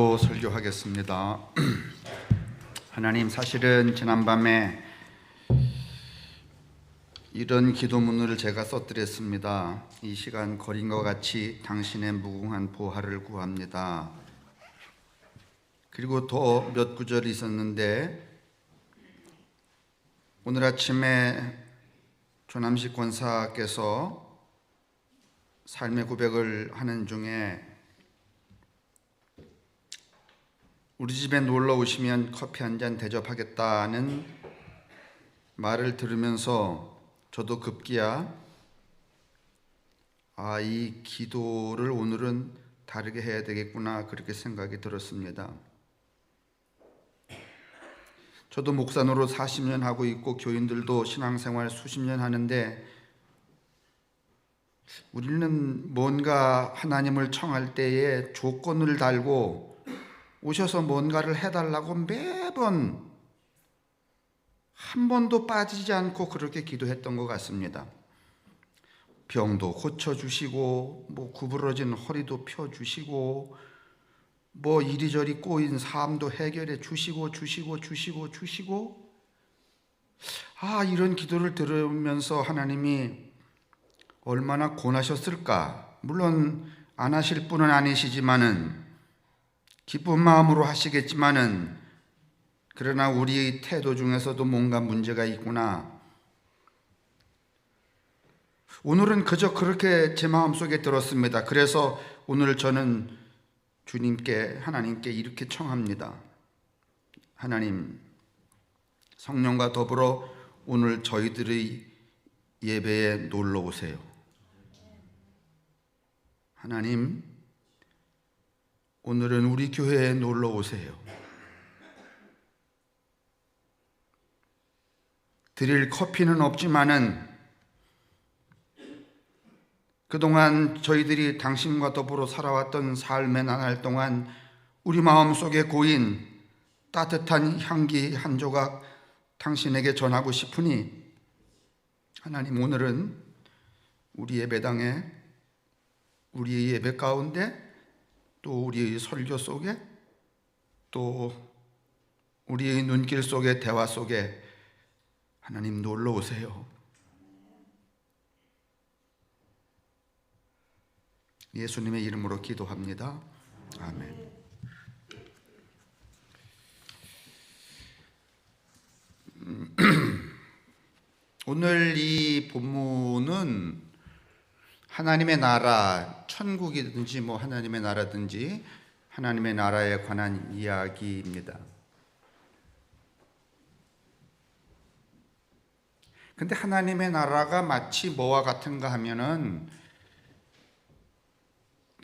설교하겠습니다. 하나님, 사실은 지난밤에 이런 기도문을 제가 써드렸습니다. 이 시간 거린과 같이 당신의 무궁한 보화를 구합니다. 그리고 더 몇 구절이 있었는데, 오늘 아침에 조남식 권사께서 삶의 고백을 하는 중에 우리 집에 놀러 오시면 커피 한 잔 대접하겠다는 말을 들으면서 저도 급기야 이 기도를 오늘은 다르게 해야 되겠구나, 그렇게 생각이 들었습니다. 저도 목사 노릇 40년 하고 있고 교인들도 신앙생활 수십 년 하는데, 우리는 뭔가 하나님을 청할 때에 조건을 달고 오셔서 뭔가를 해달라고 매번 한 번도 빠지지 않고 그렇게 기도했던 것 같습니다. 병도 고쳐주시고, 구부러진 허리도 펴주시고, 이리저리 꼬인 삶도 해결해 주시고, 이런 기도를 들으면서 하나님이 얼마나 고나셨을까. 물론 안 하실 분은 아니시지만은, 기쁜 마음으로 하시겠지만은, 그러나 우리의 태도 중에서도 뭔가 문제가 있구나. 오늘은 그저 그렇게 제 마음속에 들었습니다. 그래서 오늘 저는 하나님께 이렇게 청합니다. 하나님, 성령과 더불어 오늘 저희들의 예배에 놀러 오세요. 하나님, 오늘은 우리 교회에 놀러 오세요. 드릴 커피는 없지만은 그동안 저희들이 당신과 더불어 살아왔던 삶의 나날 동안 우리 마음속에 고인 따뜻한 향기 한 조각 당신에게 전하고 싶으니, 하나님, 오늘은 우리 예배당에, 우리의 예배 가운데, 또 우리의 설교 속에, 또 우리의 눈길 속에, 대화 속에 하나님 놀러 오세요. 예수님의 이름으로 기도합니다. 아멘. 오늘 이 본문은 하나님의 나라, 천국이든지 하나님의 나라든지 하나님의 나라에 관한 이야기입니다. 근데 하나님의 나라가 마치 뭐와 같은가 하면은,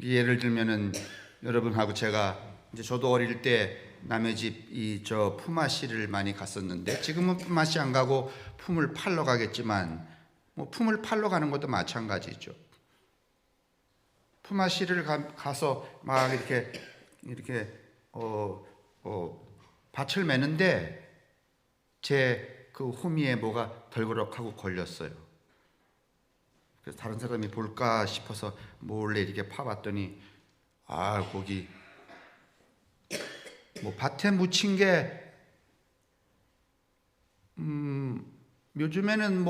예를 들면은 여러분하고 저도 어릴 때 남의 집 품앗이를 많이 갔었는데, 지금은 품앗이 안 가고 품을 팔러 가겠지만, 품을 팔러 가는 것도 마찬가지죠. 품앗이를 가서 막 이렇게 밭을 매는데 제 그 호미에 뭐가 덜그럭하고 걸렸어요. 그래서 다른 사람이 볼까 싶어서 몰래 이렇게 파봤더니, 거기 밭에 묻힌 게 요즘에는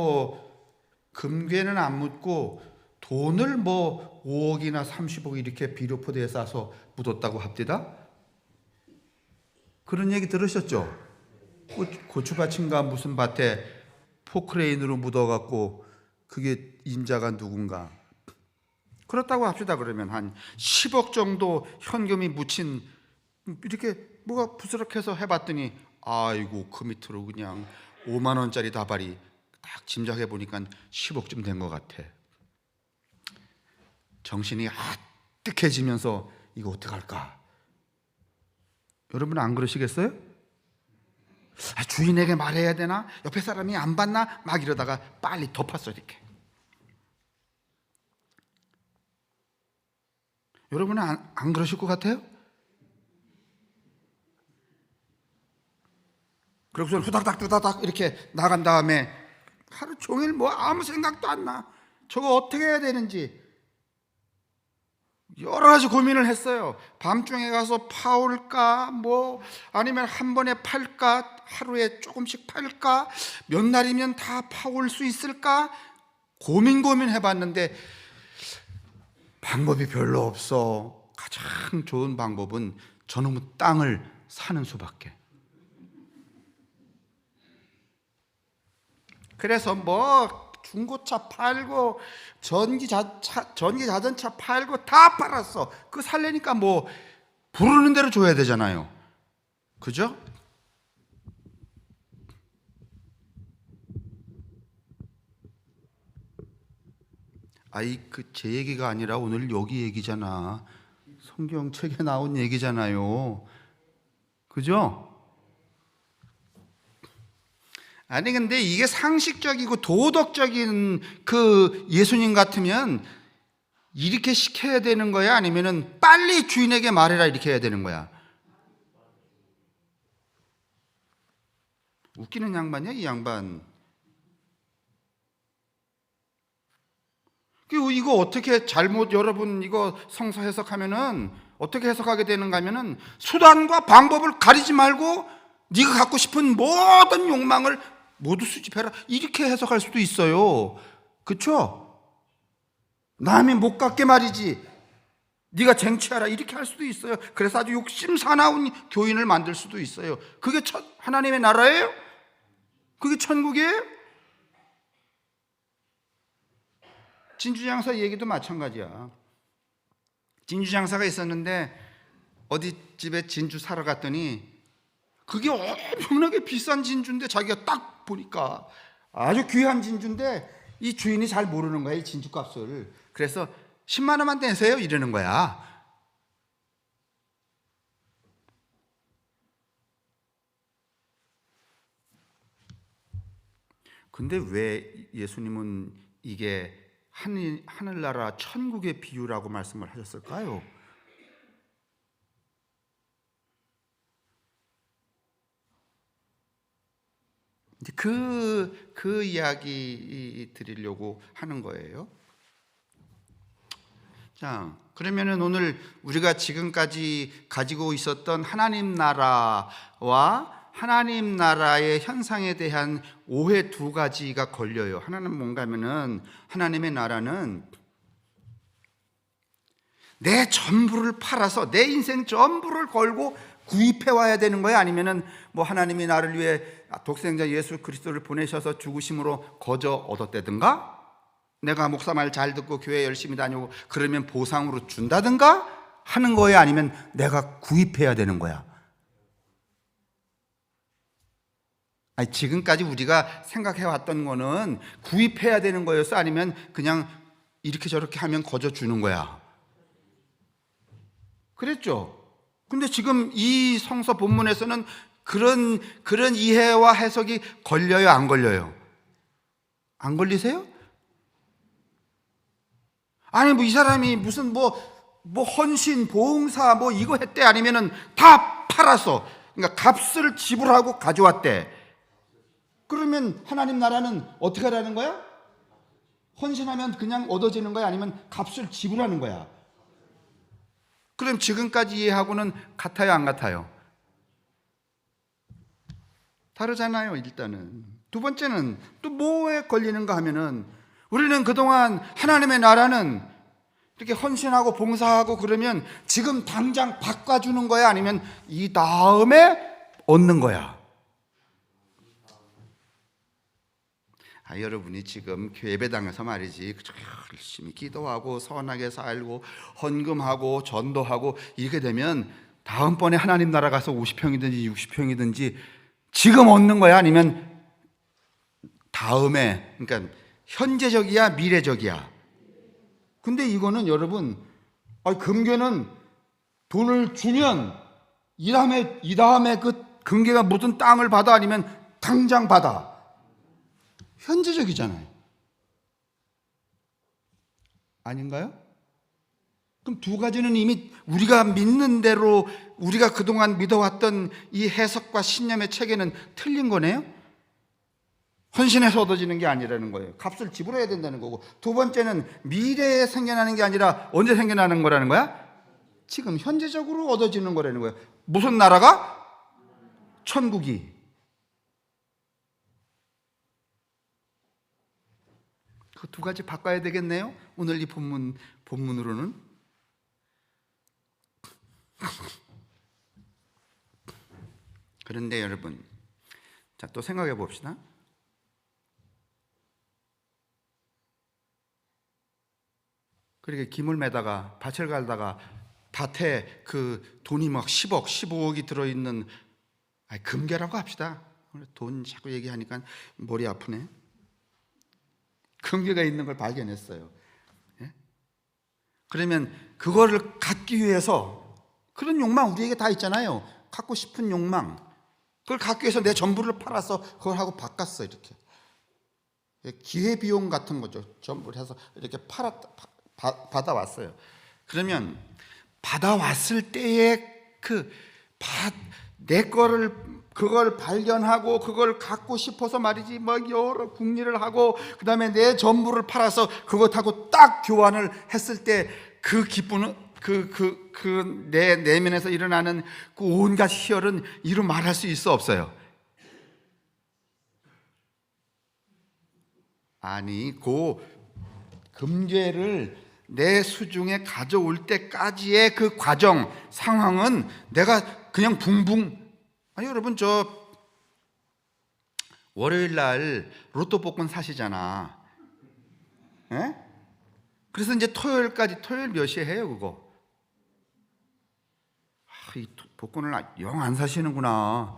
금괴는 안 묻고 돈을 5억이나 30억 이렇게 비료포대에 싸서 묻었다고 합디다. 그런 얘기 들으셨죠? 고추밭인가 무슨 밭에 포크레인으로 묻어갖고, 그게 인자가 누군가. 그렇다고 합시다. 그러면 한 10억 정도 현금이 묻힌, 이렇게 뭐가 부스럭해서 해봤더니, 그 밑으로 그냥 5만 원짜리 다발이 딱 짐작해 보니까 10억쯤 된 것 같아. 정신이 아뜩해지면서 이거 어떡할까? 여러분 안 그러시겠어요? 주인에게 말해야 되나? 옆에 사람이 안 봤나? 막 이러다가 빨리 덮었어, 이렇게. 여러분은 안 그러실 것 같아요? 그러고서 후다닥 이렇게 나간 다음에 하루 종일 아무 생각도 안 나. 저거 어떻게 해야 되는지. 여러 가지 고민을 했어요. 밤중에 가서 파올까, 뭐 아니면 한 번에 팔까, 하루에 조금씩 팔까, 몇 날이면 다 파올 수 있을까, 고민해봤는데 방법이 별로 없어. 가장 좋은 방법은 저놈의 땅을 사는 수밖에. 그래서 뭐 중고차 팔고 전기 자전차 팔고 다 팔았어. 그 살려니까 뭐 부르는 대로 줘야 되잖아요. 그죠? 아이, 제 얘기가 아니라 오늘 여기 얘기잖아. 성경책에 나온 얘기잖아요. 그죠? 아니, 근데 이게 상식적이고 도덕적인 그 예수님 같으면 이렇게 시켜야 되는 거야? 아니면은 빨리 주인에게 말해라 이렇게 해야 되는 거야? 웃기는 양반이야, 이 양반. 이거 어떻게 잘못, 여러분 이거 성서 해석하면은 어떻게 해석하게 되는가 하면은 수단과 방법을 가리지 말고 네가 갖고 싶은 모든 욕망을 모두 수집해라 이렇게 해석할 수도 있어요. 그렇죠? 남이 못 갖게 말이지 네가 쟁취하라 이렇게 할 수도 있어요. 그래서 아주 욕심 사나운 교인을 만들 수도 있어요. 그게 하나님의 나라예요? 그게 천국이에요? 진주장사 얘기도 마찬가지야. 진주장사가 있었는데 어디 집에 진주 사러 갔더니 그게 엄청나게 비싼 진주인데 자기가 딱 보니까 아주 귀한 진주인데 이 주인이 잘 모르는 거야, 이 진주 값을. 그래서 10만 원만 내세요 이러는 거야. 근데 왜 예수님은 이게 하늘나라 천국의 비유라고 말씀을 하셨을까요? 그 이야기 드리려고 하는 거예요. 자, 그러면은 오늘 우리가 지금까지 가지고 있었던 하나님 나라와 하나님 나라의 현상에 대한 오해 두 가지가 걸려요. 하나는 뭔가 하면은 하나님의 나라는 내 전부를 팔아서 내 인생 전부를 걸고 구입해 와야 되는 거야? 아니면은 뭐 하나님이 나를 위해 독생자 예수 그리스도를 보내셔서 죽으심으로 거저 얻었다든가, 내가 목사 말 잘 듣고 교회 열심히 다니고 그러면 보상으로 준다든가 하는 거야? 아니면 내가 구입해야 되는 거야? 아니, 지금까지 우리가 생각해 왔던 거는 구입해야 되는 거였어? 아니면 그냥 이렇게 저렇게 하면 거저 주는 거야? 그랬죠? 근데 지금 이 성서 본문에서는 그런 이해와 해석이 걸려요, 안 걸려요? 안 걸리세요? 아니, 뭐 이 사람이 무슨 뭐 헌신, 봉사 뭐 이거 했대? 아니면은 다 팔았어. 그러니까 값을 지불하고 가져왔대. 그러면 하나님 나라는 어떻게 하라는 거야? 헌신하면 그냥 얻어지는 거야? 아니면 값을 지불하는 거야? 그럼 지금까지 이해하고는 같아요, 안 같아요? 다르잖아요, 일단은. 두 번째는 또 뭐에 걸리는가 하면은 우리는 그동안 하나님의 나라는 이렇게 헌신하고 봉사하고 그러면 지금 당장 바꿔주는 거야? 아니면 이 다음에 얻는 거야? 여러분이 지금 예배당에서 말이지 열심히 기도하고 선하게 살고 헌금하고 전도하고 이렇게 되면 다음번에 하나님 나라 가서 50평이든지 60평이든지 지금 얻는 거야? 아니면 다음에, 그러니까 현재적이야 미래적이야? 근데 이거는 여러분, 금괴는 돈을 주면 이 다음에 그 금괴가 묻은 땅을 받아? 아니면 당장 받아? 현재적이잖아요. 아닌가요? 그럼 두 가지는 이미 우리가 믿는 대로 우리가 그동안 믿어왔던 이 해석과 신념의 체계는 틀린 거네요? 헌신해서 얻어지는 게 아니라는 거예요. 값을 지불해야 된다는 거고, 두 번째는 미래에 생겨나는 게 아니라 언제 생겨나는 거라는 거야? 지금 현재적으로 얻어지는 거라는 거예요. 무슨 나라가? 천국이. 그 두 가지 바꿔야 되겠네요. 오늘 이 본문으로는. 그런데 여러분, 자, 또 생각해 봅시다. 그렇게 김을 매다가 밭을 갈다가 밭에 그 돈이 막 10억, 15억이 들어있는 금괴라고 합시다. 돈 자꾸 얘기하니까 머리 아프네. 금괴가 있는 걸 발견했어요. 예? 그러면 그거를 갖기 위해서, 그런 욕망 우리에게 다 있잖아요. 갖고 싶은 욕망. 그걸 갖기 위해서 내 전부를 팔아서 그걸 하고 바꿨어. 이렇게 기회비용 같은 거죠. 전부를 해서 이렇게 받아왔어요. 그러면 받아왔을 때에 내 거를 그걸 발견하고 그걸 갖고 싶어서 말이지, 뭐 여러 궁리를 하고 그다음에 내 전부를 팔아서 그것하고 딱 교환을 했을 때 그 기쁨은 내 내면에서 일어나는 그 온갖 희열은 이루 말할 수 있어 없어요? 아니, 그 금괴를 내 수중에 가져올 때까지의 그 과정, 상황은 내가 그냥 아니, 여러분, 저 월요일 날 로또 복권 사시잖아. 예? 그래서 이제 토요일 몇 시에 해요, 그거? 이 복권을 영 안 사시는구나.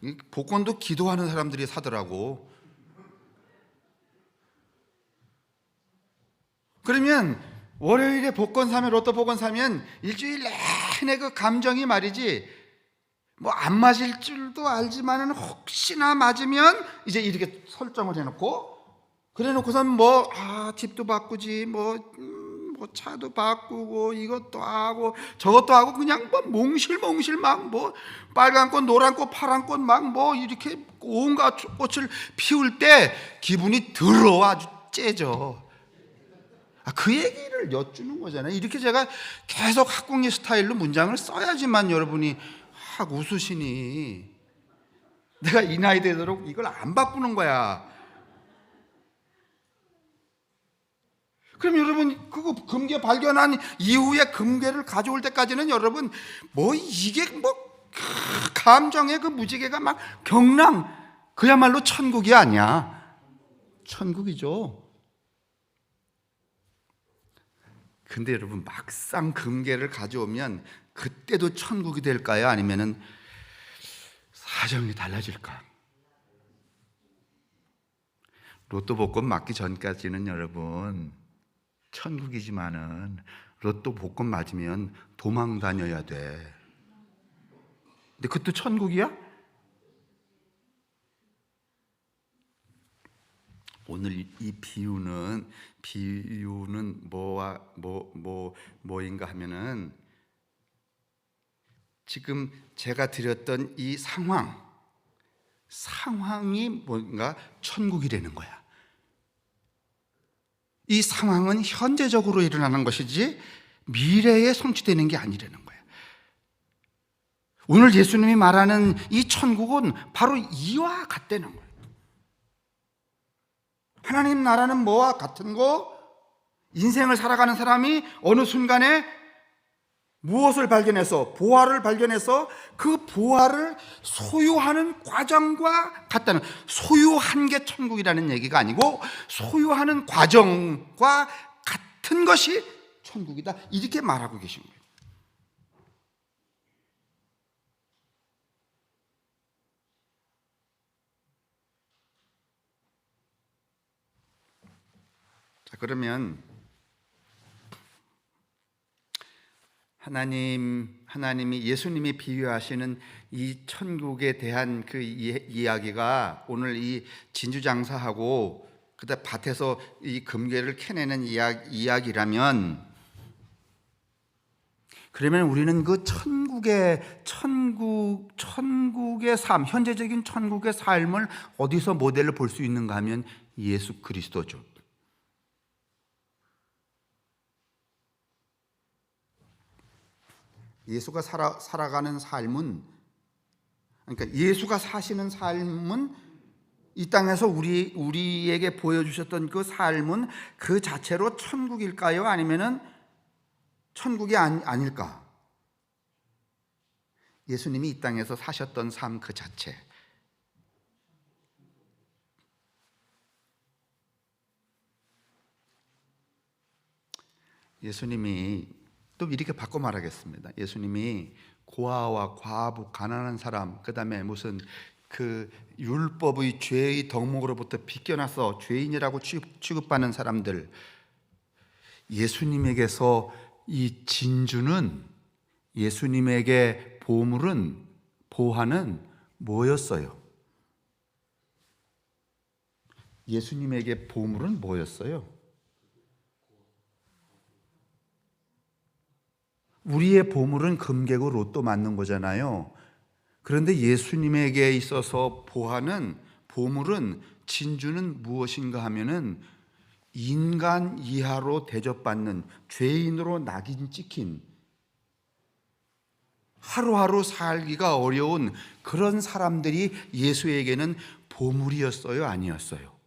이 복권도 기도하는 사람들이 사더라고. 그러면 월요일에 로또 복권 사면 일주일 내내 그 감정이 말이지, 뭐 안 맞을 줄도 알지만은 혹시나 맞으면 이제 이렇게 설정을 해놓고, 그래놓고선 집도 바꾸지, 뭐 차도 바꾸고 이것도 하고 저것도 하고 그냥 몽실몽실 막 빨간 꽃, 노란 꽃, 파란 꽃 막 이렇게 온갖 꽃을 피울 때 기분이 더러워, 아주 째져. 그 얘기를 여쭈는 거잖아요. 이렇게 제가 계속 학궁리 스타일로 문장을 써야지만 여러분이 웃으시니. 내가 이 나이 되도록 이걸 안 바꾸는 거야. 그럼 여러분, 그거 금괴 발견한 이후에 금괴를 가져올 때까지는 여러분, 이게 감정의 그 무지개가 막 그야말로 천국이 아니야. 천국이죠. 근데 여러분, 막상 금괴를 가져오면 그때도 천국이 될까요? 아니면은 사정이 달라질까? 로또 복권 맞기 전까지는 여러분 천국이지만은 로또 복권 맞으면 도망 다녀야 돼. 근데 그것도 천국이야? 오늘 이 비유는 뭐인가 하면은, 지금 제가 드렸던 이 상황이 뭔가 천국이라는 거야. 이 상황은 현재적으로 일어나는 것이지 미래에 성취되는 게 아니라는 거야. 오늘 예수님이 말하는 이 천국은 바로 이와 같다는 거야. 하나님 나라는 뭐와 같은 거? 인생을 살아가는 사람이 어느 순간에 무엇을 발견해서, 보화를 발견해서 그 보화를 소유하는 과정과 같다는, 소유한 게 천국이라는 얘기가 아니고 소유하는 과정과 같은 것이 천국이다, 이렇게 말하고 계신 거예요. 자, 그러면 하나님이, 예수님이 비유하시는 이 천국에 대한 그 이야기가 오늘 이 진주장사하고 그다음 밭에서 이 금괴를 캐내는 이야기라면, 그러면 우리는 그 천국의 삶, 현재적인 천국의 삶을 어디서 모델로 볼 수 있는가 하면 예수 그리스도죠. 예수가 살아가는 삶은, 그러니까 예수가 사시는 삶은, 이 땅에서 우리에게 보여주셨던 그 삶은 그 자체로 천국일까요? 아니면은 천국이 아닐까? 예수님이 이 땅에서 사셨던 삶 그 자체. 예수님이 또 이렇게 바꿔 말하겠습니다. 예수님이 고아와 과부, 가난한 사람, 그 다음에 무슨 그 율법의 죄의 덕목으로부터 빗겨나서 죄인이라고 취급받는 사람들, 예수님에게서 이 진주는, 예수님에게 보화는 뭐였어요? 예수님에게 보물은 뭐였어요? 우리의 보물은 금괴고 로또 맞는 거잖아요. 그런데 예수님에게 있어서 보물은, 진주는 무엇인가 하면은 인간 이하로 대접받는, 죄인으로 낙인 찍힌, 하루하루 살기가 어려운 그런 사람들이 예수에게는 보물이었어요, 아니었어요?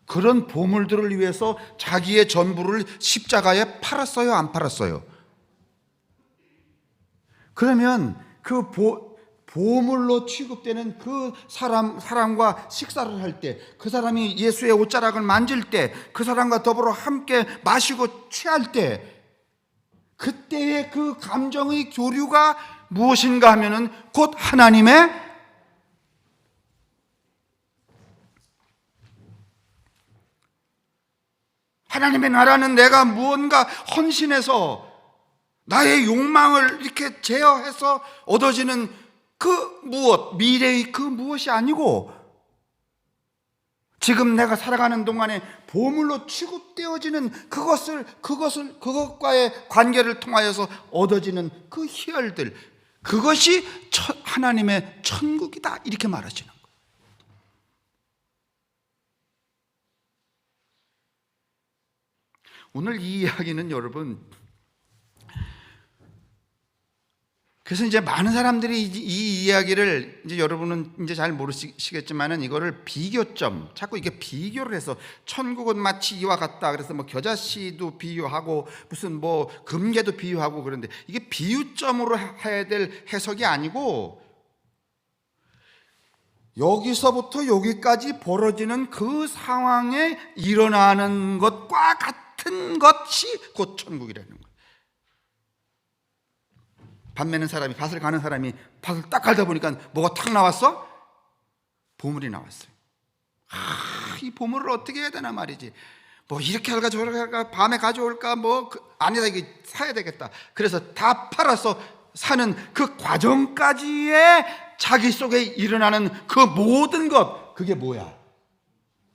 그런 보물들을 위해서 자기의 전부를 십자가에 팔았어요, 안 팔았어요? 그러면 그 보물로 취급되는 그 사람과 식사를 할 때, 그 사람이 예수의 옷자락을 만질 때, 그 사람과 더불어 함께 마시고 취할 때, 그때의 그 감정의 교류가 무엇인가 하면은 곧 하나님의 나라는 내가 무언가 헌신해서 나의 욕망을 이렇게 제어해서 얻어지는 그 미래의 그 무엇이 아니고, 지금 내가 살아가는 동안에 보물로 취급되어지는 그것과의 관계를 통하여서 얻어지는 그 희열들, 그것이 하나님의 천국이다, 이렇게 말하시는 거예요. 오늘 이 이야기는 여러분, 그래서 이제 많은 사람들이 이 이야기를, 이제 여러분은 이제 잘 모르시겠지만은 이거를 비교점, 자꾸 이게 비교를 해서 천국은 마치 이와 같다, 그래서 뭐 겨자씨도 비유하고 무슨 뭐 금괴도 비유하고, 그런데 이게 비유점으로 해야 될 해석이 아니고, 여기서부터 여기까지 벌어지는 그 상황에 일어나는 것과 같은 것이 곧 천국이라는 거예요. 밭 매는 사람이, 밭을 가는 사람이 밭을 딱 갈다 보니까 뭐가 탁 나왔어? 보물이 나왔어요. 이 보물을 어떻게 해야 되나 말이지. 뭐 이렇게 할까 저렇게 할까, 밤에 가져올까, 아니다, 이거 사야 되겠다. 그래서 다 팔아서 사는 그 과정까지의 자기 속에 일어나는 그 모든 것, 그게 뭐야?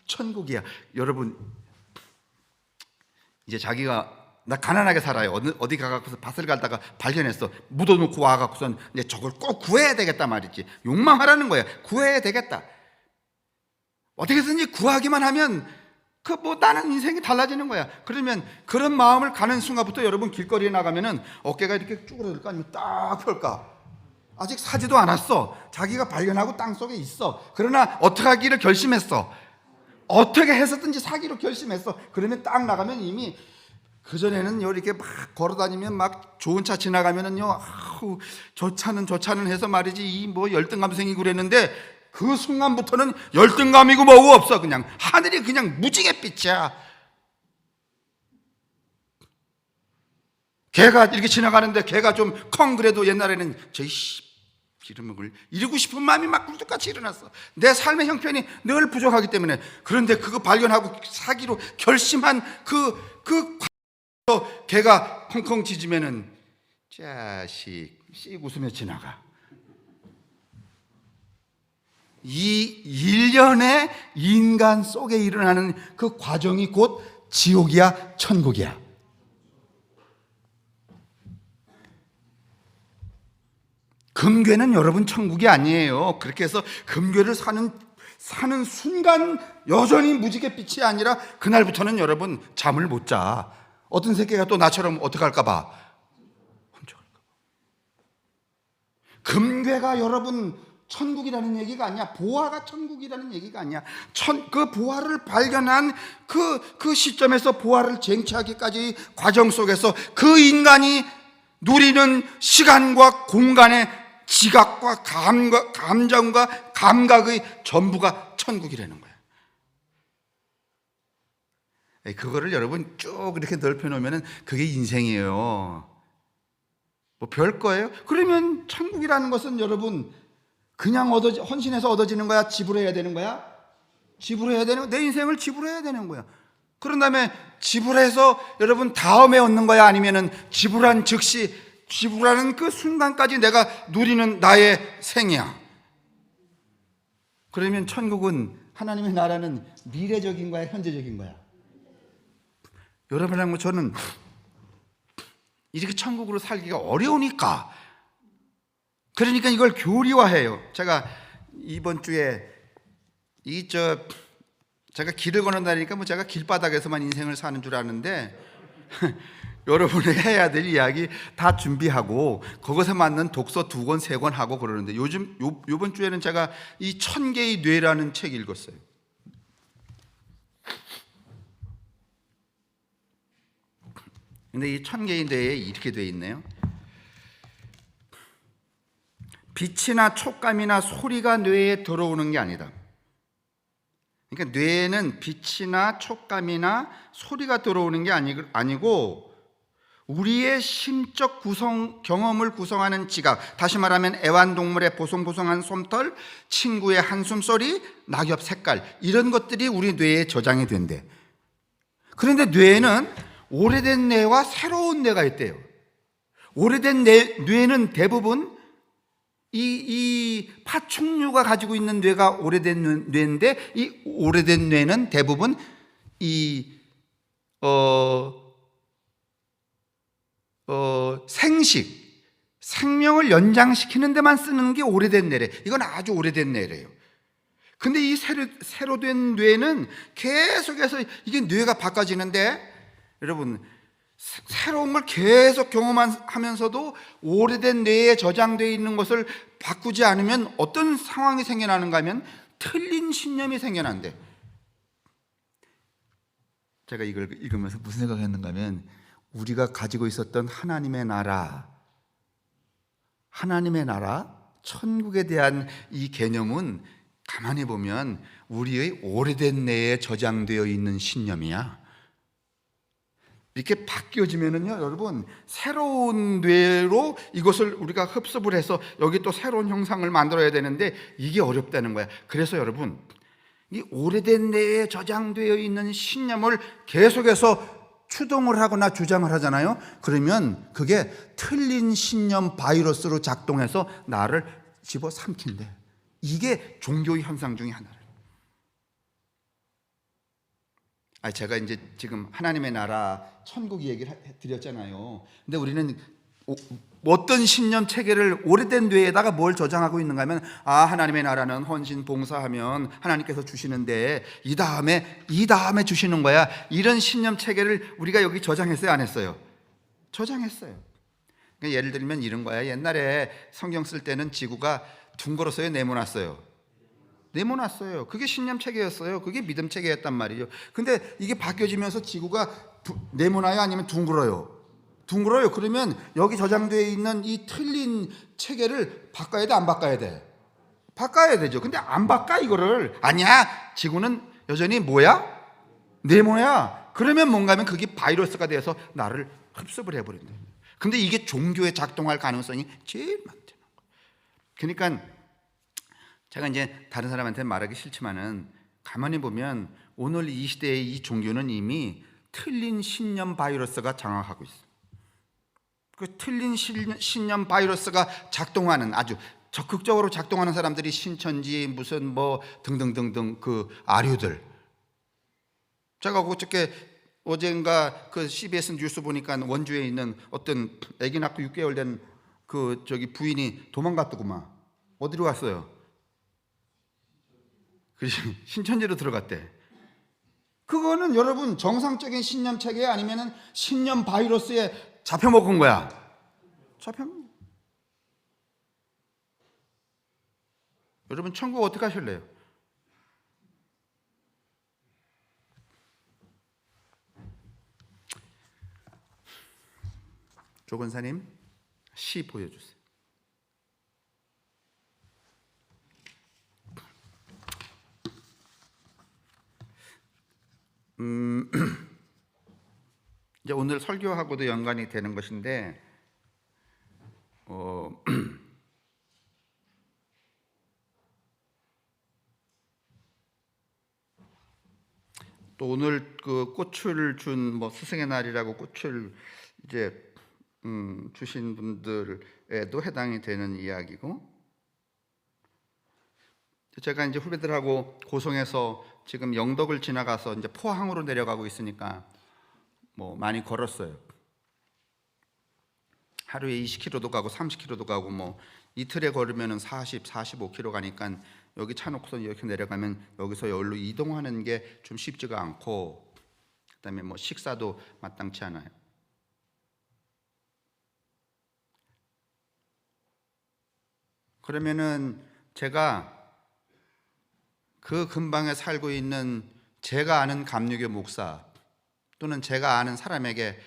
천국이야. 여러분, 이제 자기가 나 가난하게 살아요. 어디 가갖고서 밭을 갈다가 발견했어. 묻어놓고 와갖고선 이제 저걸 꼭 구해야 되겠다 말이지. 욕망하라는 거야. 구해야 되겠다. 어떻게든지 구하기만 하면 나는 인생이 달라지는 거야. 그러면 그런 마음을 가는 순간부터 여러분 길거리에 나가면은 어깨가 이렇게 쭈그러들까 아니면 딱 펼까? 아직 사지도 않았어. 자기가 발견하고 땅속에 있어. 그러나 어떻게 하기를 결심했어. 어떻게 해서든지 사기로 결심했어. 그러면 딱 나가면 이미, 그전에는 이렇게 막 걸어다니면 막 좋은 차 지나가면은요, 저 차는 해서 말이지, 열등감생이고 그랬는데, 그 순간부터는 열등감이고 뭐고 없어. 그냥 하늘이 그냥 무지개 빛이야. 개가 이렇게 지나가는데 개가 좀 컹 그래도 옛날에는 기름을 이루고 싶은 마음이 막 굴뚝같이 일어났어. 내 삶의 형편이 늘 부족하기 때문에. 그런데 그거 발견하고 사기로 결심한 개가 컹컹 짖으면은 자식 씩 웃으며 지나가. 이 일련의 인간 속에 일어나는 그 과정이 곧 지옥이야, 천국이야. 금괴는 여러분 천국이 아니에요. 그렇게 해서 금괴를 사는 순간 여전히 무지개 빛이 아니라 그날부터는 여러분 잠을 못 자. 어떤 새끼가 또 나처럼 어떻게 할까 봐 훔쳐갈까 봐. 금괴가 여러분 천국이라는 얘기가 아니야. 보화가 천국이라는 얘기가 아니야. 그 보화를 발견한 그 시점에서 보화를 쟁취하기까지 과정 속에서 그 인간이 누리는 시간과 공간의 지각과 감정과 감각의 전부가 천국이라는 거야. 그거를 여러분 쭉 이렇게 넓혀놓으면 그게 인생이에요. 뭐 별거예요? 그러면 천국이라는 것은 여러분 그냥 헌신해서 얻어지는 거야? 지불해야 되는 거야? 지불해야 되는 거야? 내 인생을 지불해야 되는 거야. 그런 다음에 지불해서 여러분 다음에 얻는 거야? 아니면은 지불한 즉시 지불하는 그 순간까지 내가 누리는 나의 생이야. 그러면 천국은, 하나님의 나라는 미래적인 거야? 현재적인 거야? 여러분하고 저는 이렇게 천국으로 살기가 어려우니까, 그러니까 이걸 교리화해요. 제가 이번 주에 제가 길을 걷는다니까 뭐 제가 길바닥에서만 인생을 사는 줄 아는데 여러분이 해야 될 이야기 다 준비하고 그것에 맞는 독서 2권, 3권 하고 그러는데 요번 주에는 제가 이 1000개의 뇌라는 책 읽었어요. 근데 이 1000개의 뇌에 이렇게 돼 있네요. 빛이나 촉감이나 소리가 뇌에 들어오는 게 아니다. 그러니까 뇌에는 빛이나 촉감이나 소리가 들어오는 게 아니고 우리의 심적 경험을 구성하는 지각, 다시 말하면 애완동물의 보송보송한 솜털, 친구의 한숨소리, 낙엽 색깔, 이런 것들이 우리 뇌에 저장이 된대. 그런데 뇌에는 오래된 뇌와 새로운 뇌가 있대요. 오래된 뇌는 대부분 이 파충류가 가지고 있는 뇌가 오래된 뇌인데, 이 오래된 뇌는 대부분 생명을 연장시키는 데만 쓰는 게 오래된 뇌래. 이건 아주 오래된 뇌래요. 근데 이 새로 된 뇌는 계속해서 이게 뇌가 바꿔지는데, 여러분 새로운 걸 계속 경험하면서도 오래된 뇌에 저장되어 있는 것을 바꾸지 않으면 어떤 상황이 생겨나는가 하면 틀린 신념이 생겨난대. 제가 이걸 읽으면서 무슨 생각을 했는가 하면, 우리가 가지고 있었던 하나님의 나라, 천국에 대한 이 개념은 가만히 보면 우리의 오래된 뇌에 저장되어 있는 신념이야. 이렇게 바뀌어지면은요, 여러분, 새로운 뇌로 이것을 우리가 흡수를 해서 여기 또 새로운 형상을 만들어야 되는데 이게 어렵다는 거야. 그래서 여러분, 이 오래된 뇌에 저장되어 있는 신념을 계속해서 추동을 하거나 주장을 하잖아요. 그러면 그게 틀린 신념 바이러스로 작동해서 나를 집어삼킨대. 이게 종교의 현상 중에 하나예요. 제가 이제 지금 하나님의 나라, 천국 얘기를 드렸잖아요. 근데 우리는 어떤 신념 체계를 오래된 뇌에다가 뭘 저장하고 있는가 하면, 하나님의 나라는 헌신 봉사하면 하나님께서 주시는데 이 다음에 주시는 거야. 이런 신념 체계를 우리가 여기 저장했어요, 안 했어요? 저장했어요. 그러니까 예를 들면 이런 거야. 옛날에 성경 쓸 때는 지구가 둥글었어요, 네모났어요? 네모났어요. 그게 신념 체계였어요. 그게 믿음 체계였단 말이죠. 근데 이게 바뀌어지면서 지구가 네모나요, 아니면 둥글어요? 둥글어요. 그러면 여기 저장되어 있는 이 틀린 체계를 바꿔야 돼, 안 바꿔야 돼? 바꿔야 되죠. 근데 안 바꿔 이거를. 아니야, 지구는 여전히 뭐야? 네모야. 그러면 뭔가 하면 그게 바이러스가 돼서 나를 흡수를 해버린다. 근데 이게 종교에 작동할 가능성이 제일 많다는 거예요. 그러니까 제가 이제 다른 사람한테 말하기 싫지만은 가만히 보면 오늘 이 시대의 이 종교는 이미 틀린 신념 바이러스가 장악하고 있어요. 그 틀린 신념 바이러스가 작동하는, 아주 적극적으로 작동하는 사람들이 신천지 무슨 뭐 등등등등 그 아류들. 제가 어젠가 그 CBS 뉴스 보니까 원주에 있는 어떤 아기 낳고 6개월 된 저기 부인이 도망갔더구만. 어디로 갔어요? 신천지로 들어갔대. 그거는 여러분 정상적인 신념 체계 아니면은 신념 바이러스에 잡혀먹은 거야. 여러분 천국 어떻게 하실래요? 조건사님 시 보여주세요. 이제 오늘 설교하고도 연관이 되는 것인데 또 오늘 그 꽃을 준 뭐 스승의 날이라고 꽃을 이제 주신 분들에도 해당이 되는 이야기고, 제가 이제 후배들하고 고성에서 지금 영덕을 지나가서 이제 포항으로 내려가고 있으니까 뭐 많이 걸었어요. 하루에 20km도 가고 30km도 가고 뭐 이틀에 걸으면은 40, 45km 가니까 여기 차 놓고서 이렇게 내려가면 여기서 여기로 이동하는 게 좀 쉽지가 않고, 그다음에 뭐 식사도 마땅치 않아요. 그러면은 제가 그 근방에 살고 있는 제가 아는 감리교 목사 또는 제가 아는 사람에게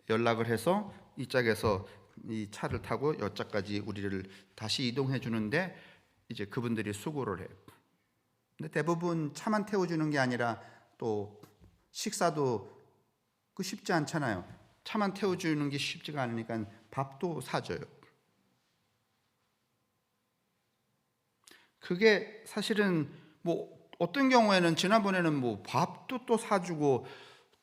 연락을 해서 이 짝에서 이 차를 타고 여짝까지 우리를 다시 이동해 주는데 이제 그분들이 수고를 해요. 근데 대부분 차만 태워주는 게 아니라 또 식사도 쉽지 않잖아요. 차만 태워주는 게 쉽지가 않으니까 밥도 사줘요. 그게 사실은 뭐 어떤 경우에는 지난번에는 뭐 밥도 또 사주고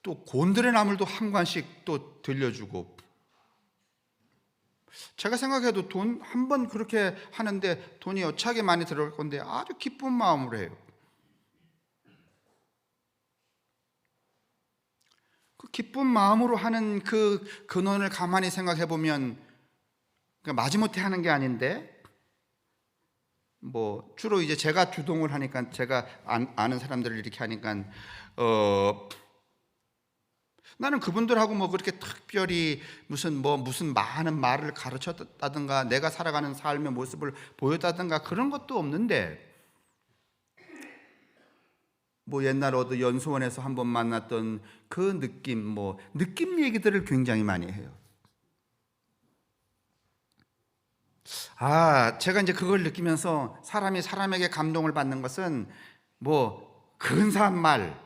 또 곤드레 나물도 한 관씩 또 들려주고, 제가 생각해도 돈 한 번 그렇게 하는데 돈이 여차게 많이 들어갈 건데 아주 기쁜 마음으로 해요. 그 기쁜 마음으로 하는 그 근원을 가만히 생각해 보면 마지못해 하는 게 아닌데, 뭐 주로 이제 제가 주동을 하니까 제가 아는 사람들을 이렇게 하니까 나는 그분들하고 뭐 그렇게 특별히 무슨 많은 말을 가르쳤다든가 내가 살아가는 삶의 모습을 보였다든가 그런 것도 없는데, 뭐 옛날 어디 연수원에서 한번 만났던 그 느낌, 느낌 얘기들을 굉장히 많이 해요. 제가 이제 그걸 느끼면서 사람이 사람에게 감동을 받는 것은 뭐 근사한 말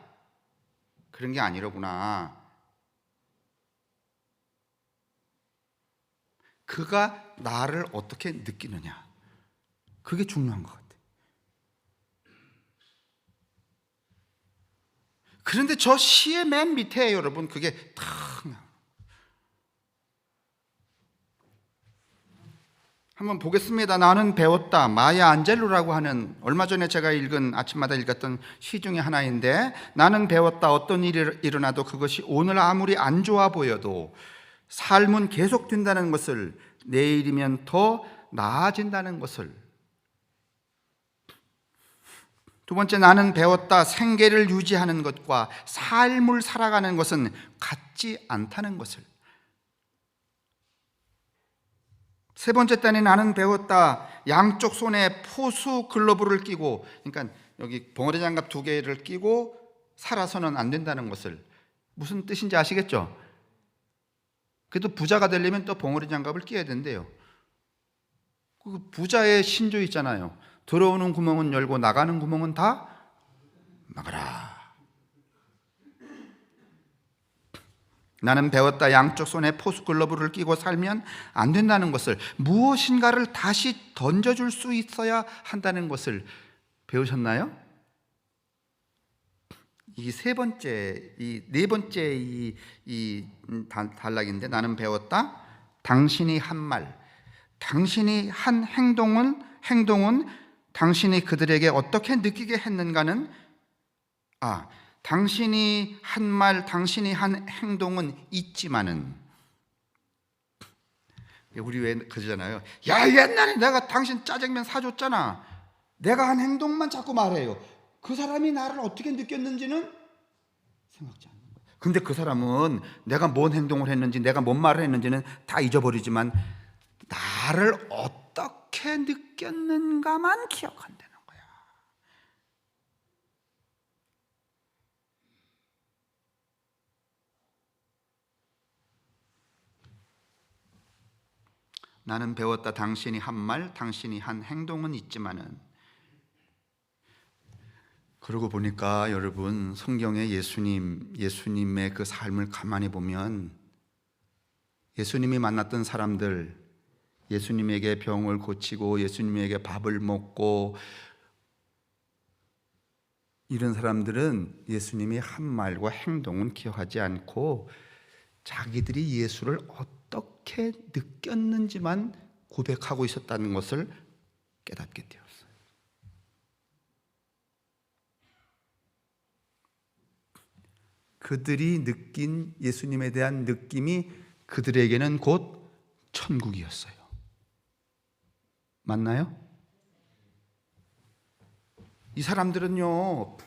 그런 게 아니로구나. 그가 나를 어떻게 느끼느냐, 그게 중요한 것 같아요. 그런데 저 시의 맨 밑에 여러분 그게 탁, 한번 보겠습니다. 나는 배웠다. 마야 안젤루라고 하는, 얼마 전에 제가 읽은 아침마다 읽었던 시 중에 하나인데, 나는 배웠다. 어떤 일이 일어나도 그것이 오늘 아무리 안 좋아 보여도 삶은 계속된다는 것을, 내일이면 더 나아진다는 것을. 두 번째, 나는 배웠다. 생계를 유지하는 것과 삶을 살아가는 것은 같지 않다는 것을. 세 번째 단에 나는 배웠다. 양쪽 손에 포수 글러브를 끼고, 그러니까 여기 봉어리 장갑 2개를 끼고 살아서는 안 된다는 것을. 무슨 뜻인지 아시겠죠? 그래도 부자가 되려면 또 봉어리 장갑을 끼야 된대요. 그 부자의 신조 있잖아요. 들어오는 구멍은 열고 나가는 구멍은 다 막아라. 나는 배웠다. 양쪽 손에 포수 글러브를 끼고 살면 안 된다는 것을, 무엇인가를 다시 던져줄 수 있어야 한다는 것을 배우셨나요? 이 세 번째, 네 번째 단락인데, 나는 배웠다. 당신이 한 말, 당신이 한 행동은 당신이 그들에게 어떻게 느끼게 했는가는, 당신이 한 말, 당신이 한 행동은 있지만은 우리 왜 그러잖아요. 야, 옛날에 내가 당신 짜장면 사줬잖아. 내가 한 행동만 자꾸 말해요. 그 사람이 나를 어떻게 느꼈는지는 생각지 않는 거예요. 근데 그 사람은 내가 뭔 행동을 했는지, 내가 뭔 말을 했는지는 다 잊어버리지만 나를 어떻게 느꼈는가만 기억한다는 거야. 나는 배웠다. 당신이 한 말, 당신이 한 행동은 있지만은, 그러고 보니까 여러분, 성경에 예수님의 그 삶을 가만히 보면 예수님이 만났던 사람들, 예수님에게 병을 고치고 예수님에게 밥을 먹고 이런 사람들은 예수님이 한 말과 행동은 기억하지 않고 자기들이 예수를 어떻게 느꼈는지만 고백하고 있었다는 것을 깨닫게 되었어요. 그들이 느낀 예수님에 대한 느낌이 그들에게는 곧 천국이었어요. 맞나요? 이 사람들은요,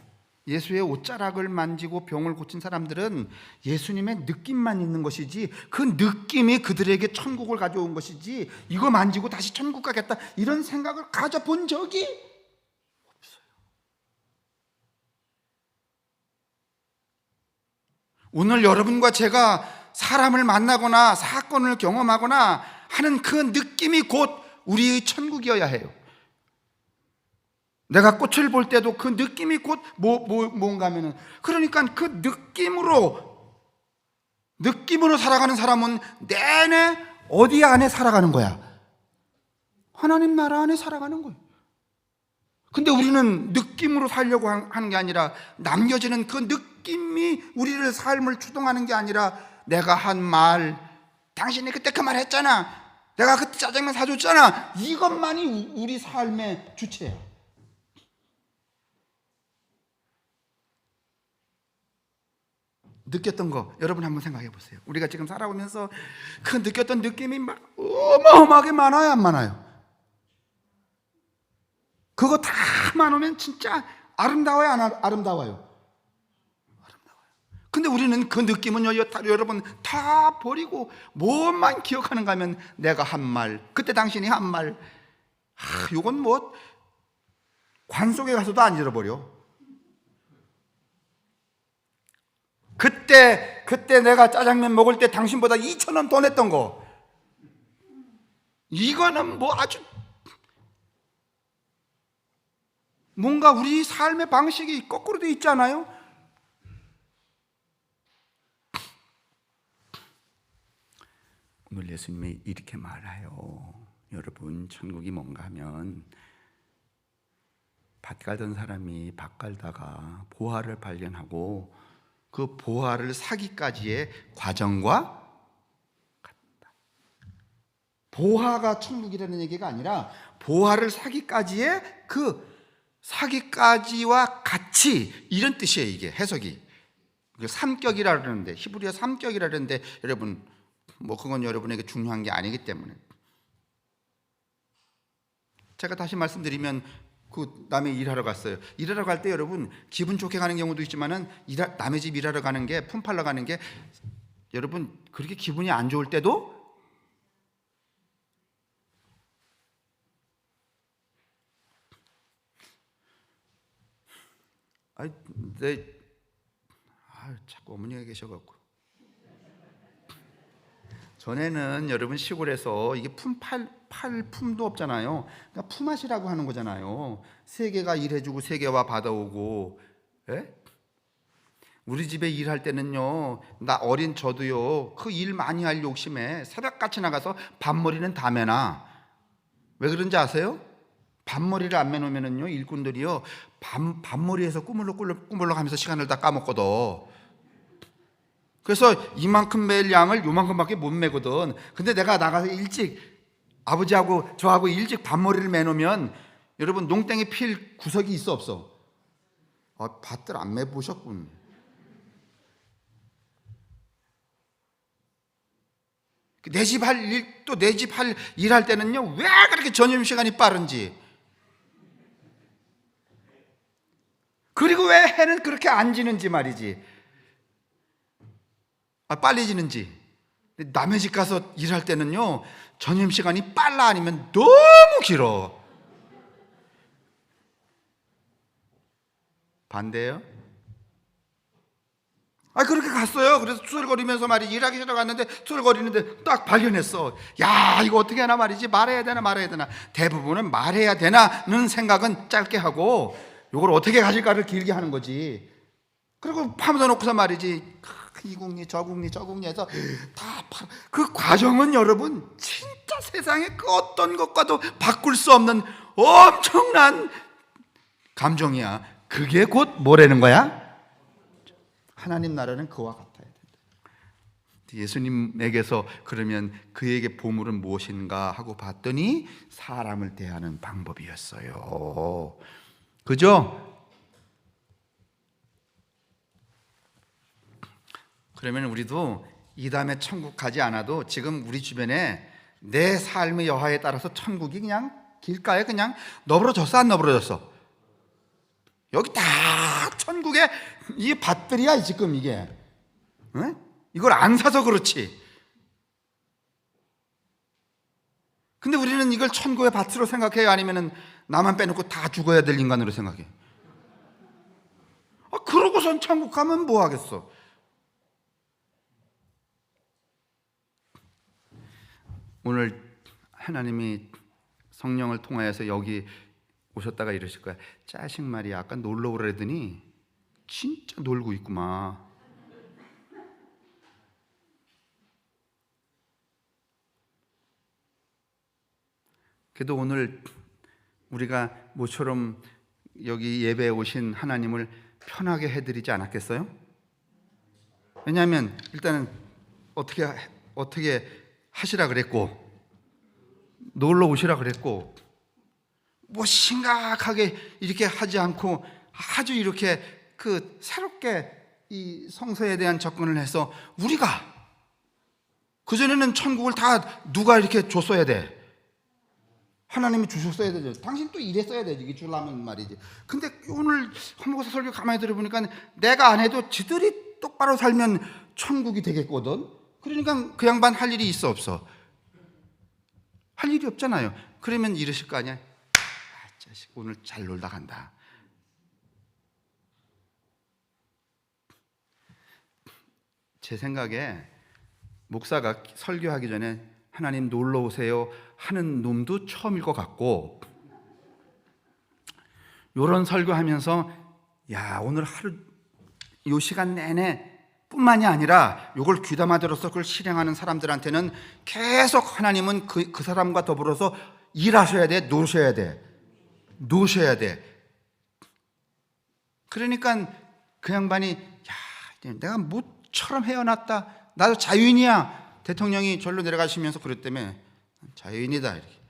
예수의 옷자락을 만지고 병을 고친 사람들은 예수님의 느낌만 있는 것이지, 그 느낌이 그들에게 천국을 가져온 것이지, 이거 만지고 다시 천국 가겠다 이런 생각을 가져본 적이 없어요. 오늘 여러분과 제가 사람을 만나거나 사건을 경험하거나 하는 그 느낌이 곧 우리의 천국이어야 해요. 내가 꽃을 볼 때도 그 느낌이 곧 뭔가 하면은, 그러니까 그 느낌으로 살아가는 사람은 내내 어디 안에 살아가는 거야? 하나님 나라 안에 살아가는 거예요. 근데 우리는 느낌으로 살려고 하는 게 아니라, 남겨지는 그 느낌이 우리를 삶을 주동하는 게 아니라, 내가 한 말, 당신이 그때 그 말 했잖아, 내가 그때 짜장면 사줬잖아, 이것만이 우리 삶의 주체야. 느꼈던 거 여러분 한번 생각해 보세요. 우리가 지금 살아오면서 그 느꼈던 느낌이 막 어마어마하게 많아요, 안 많아요? 그거 다 많으면 진짜 아름다워요, 안 아름다워요? 아름다워요. 근데 우리는 그 느낌은요, 여러분 다 버리고 뭐만 기억하는가 하면, 내가 한 말, 그때 당신이 한 말, 요건 뭐 관 속에 가서도 안 잃어버려. 그때 내가 짜장면 먹을 때 당신보다 2,000원 더 냈던 거, 이거는 뭐 아주 뭔가 우리 삶의 방식이 거꾸로 돼 있지 않아요? 오늘 예수님이 이렇게 말해요. 여러분, 천국이 뭔가 하면, 밭 갈던 사람이 밭 갈다가 보화를 발견하고 그 보화를 사기까지의 과정과 같다. 보화가 천국이라는 얘기가 아니라, 보화를 사기까지의 그 사기까지와 같이, 이런 뜻이에요. 이게 해석이 삼격이라 그러는데, 히브리어 삼격이라 그러는데, 여러분 뭐 그건 여러분에게 중요한 게 아니기 때문에 제가 다시 말씀드리면, 그 남의 일하러 갔어요. 일하러 갈 때 여러분 기분 좋게 가는 경우도 있지만은, 남의 집 일하러 가는 게, 품팔러 가는 게 여러분 그렇게 기분이 안 좋을 때도 자꾸 어머니가 계셔갖고, 전에는 여러분 시골에서 이게 팔 품도 없잖아요. 그러니까 품앗이라고 하는 거잖아요. 세계가 일해주고 세계와 받아오고. 예? 우리 집에 일할 때는요, 나 어린 저도요, 그 일 많이 할 욕심에 새벽같이 나가서 밥머리는 다 매나. 왜 그런지 아세요? 밥머리를 안 매놓으면요, 일꾼들이요, 밥머리에서 꾸물러 가면서 시간을 다 까먹거든. 그래서 이만큼 맬 양을 요만큼밖에 못 매거든. 근데 내가 나가서 일찍, 아버지하고 저하고 일찍 밥머리를 매놓으면, 여러분 농땡이 필 구석이 있어, 없어? 밭들 안 매보셨군. 내 집 할 일, 또 내 집 할 일할 때는요, 왜 그렇게 점심시간이 빠른지, 그리고 왜 해는 그렇게 안 지는지 말이지, 빨리 지는지. 남의 집 가서 일할 때는요, 점심시간이 빨라 아니면 너무 길어. 반대예요? 그렇게 갔어요. 그래서 투덜거리면서 말이지, 일하기 싫어 갔는데 투덜거리는데 딱 발견했어. 야, 이거 어떻게 하나 말이지, 말해야 되나 말해야 되나. 대부분은 말해야 되나는 생각은 짧게 하고, 이걸 어떻게 가질까를 길게 하는 거지. 그리고 파묻어 놓고서 말이지, 이 국리 저 국리 저 국리 해서 그 과정은 여러분 진짜 세상에 그 어떤 것과도 바꿀 수 없는 엄청난 감정이야. 그게 곧 뭐라는 거야? 하나님 나라는 그와 같아야 된다. 예수님에게서 그러면 그에게 보물은 무엇인가 하고 봤더니 사람을 대하는 방법이었어요. 그죠? 그러면 우리도 이 다음에 천국 가지 않아도 지금 우리 주변에 내 삶의 여하에 따라서 천국이 그냥 길가에 그냥 너부러졌어, 안 너부러졌어? 여기 다 천국의 이 밭들이야 지금 이게. 응? 이걸 안 사서 그렇지. 근데 우리는 이걸 천국의 밭으로 생각해요? 아니면 나만 빼놓고 다 죽어야 될 인간으로 생각해? 그러고선 천국 가면 뭐 하겠어? 오늘 하나님이 성령을 통하여서 여기 오셨다가 이러실 거야. 자식 말이야, 아까 놀러 오라더니 진짜 놀고 있구만. 그래도 오늘 우리가 모처럼 여기 예배에 오신 하나님을 편하게 해드리지 않았겠어요? 왜냐하면 일단은 어떻게 하시라 그랬고, 놀러 오시라 그랬고, 뭐 심각하게 이렇게 하지 않고 아주 이렇게 그 새롭게 이 성서에 대한 접근을 해서 우리가 그전에는 천국을 다 누가 이렇게 줬어야 돼? 하나님이 주셨어야 되죠. 당신 또 이랬어야 되지, 이게 주려면 말이지. 근데 오늘 한국어서 설교 가만히 들어보니까 내가 안 해도 지들이 똑바로 살면 천국이 되겠거든. 그러니까 그 양반 할 일이 있어 없어? 할 일이 없잖아요. 그러면 이러실 거 아니야? 자식 오늘 잘 놀다 간다. 제 생각에 목사가 설교하기 전에 하나님 놀러 오세요 하는 놈도 처음일 것 같고, 요런 설교하면서 야 오늘 하루 요 시간 내내 뿐만이 아니라 요걸 귀담아 들어서 그걸 실행하는 사람들한테는 계속 하나님은 그 사람과 더불어서 일하셔야 돼, 노셔야 돼, 노셔야 돼. 그러니까 그 양반이 야 내가 모처럼 헤어났다, 나도 자유인이야. 대통령이 절로 내려가시면서 그랬다며, 자유인이다 이렇게.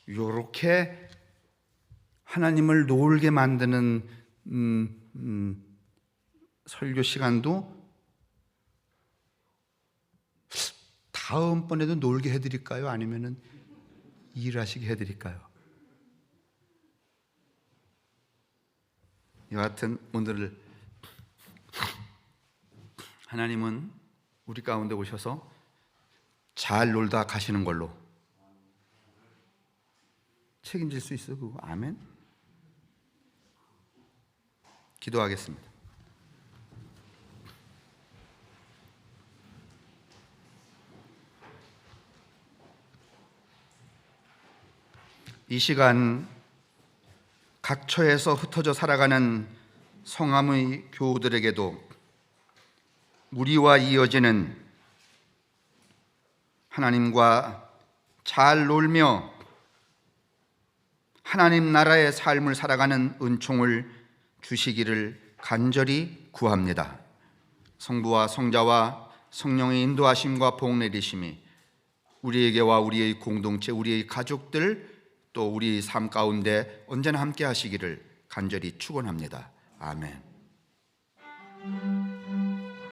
요렇게 하나님을 놀게 만드는 설교 시간도 다음번에도 놀게 해드릴까요? 아니면은 일하시게 해드릴까요? 여하튼 오늘 하나님은 우리 가운데 오셔서 잘 놀다 가시는 걸로 책임질 수 있어 그거. 아멘. 기도하겠습니다. 이 시간 각처에서 흩어져 살아가는 성함의 교우들에게도 우리와 이어지는 하나님과 잘 놀며 하나님 나라의 삶을 살아가는 은총을 주시기를 간절히 구합니다. 성부와 성자와 성령의 인도하심과 복 내리심이 우리에게와 우리의 공동체, 우리의 가족들, 또 우리 삶 가운데 언제나 함께 하시기를 간절히 축원합니다. 아멘.